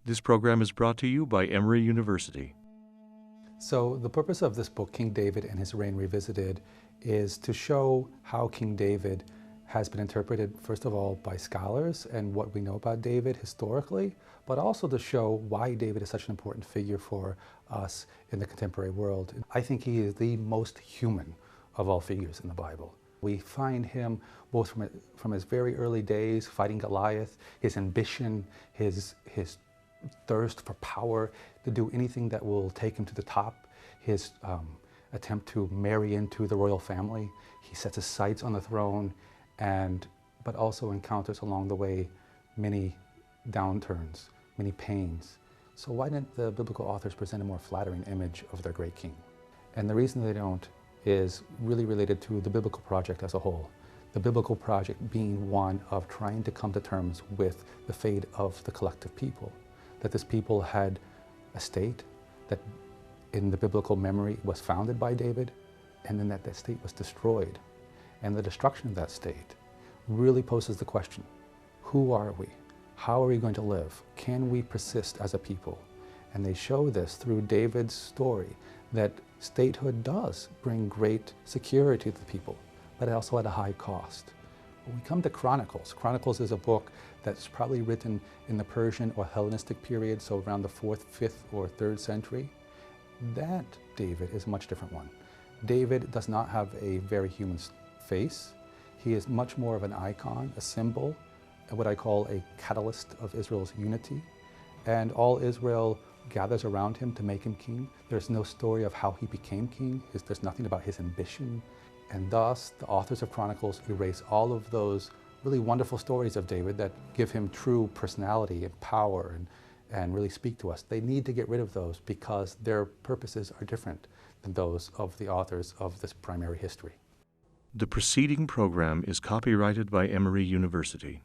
This program is brought to you by Emory University. So the purpose of this book, King David and His Reign Revisited, is to show how King David has been interpreted, first of all, by scholars and what we know about David historically, but also to show why David is such an important figure for us in the contemporary world. I think he is the most human of all figures in the Bible. We find him both from his very early days, fighting Goliath, his ambition, his thirst for power, to do anything that will take him to the top, his attempt to marry into the royal family. He sets his sights on the throne, but also encounters along the way many downturns, many pains. So why didn't the biblical authors present a more flattering image of their great king? And the reason they don't is really related to the biblical project as a whole. The biblical project being one of trying to come to terms with the fate of the collective people. That this people had a state that in the biblical memory was founded by David, and then that state was destroyed. And the destruction of that state really poses the question, who are we? How are we going to live? Can we persist as a people? And they show this through David's story, that statehood does bring great security to the people, but also at a high cost. When we come to Chronicles, Chronicles is a book that's probably written in the Persian or Hellenistic period, so around the 4th, 5th, or 3rd century. That David is a much different one. David does not have a very human face. He is much more of an icon, a symbol, what I call a catalyst of Israel's unity. And all Israel gathers around him to make him king. There's no story of how he became king. There's nothing about his ambition. And thus, the authors of Chronicles erase all of those really wonderful stories of David that give him true personality and power and really speak to us. They need to get rid of those because their purposes are different than those of the authors of this primary history. The preceding program is copyrighted by Emory University.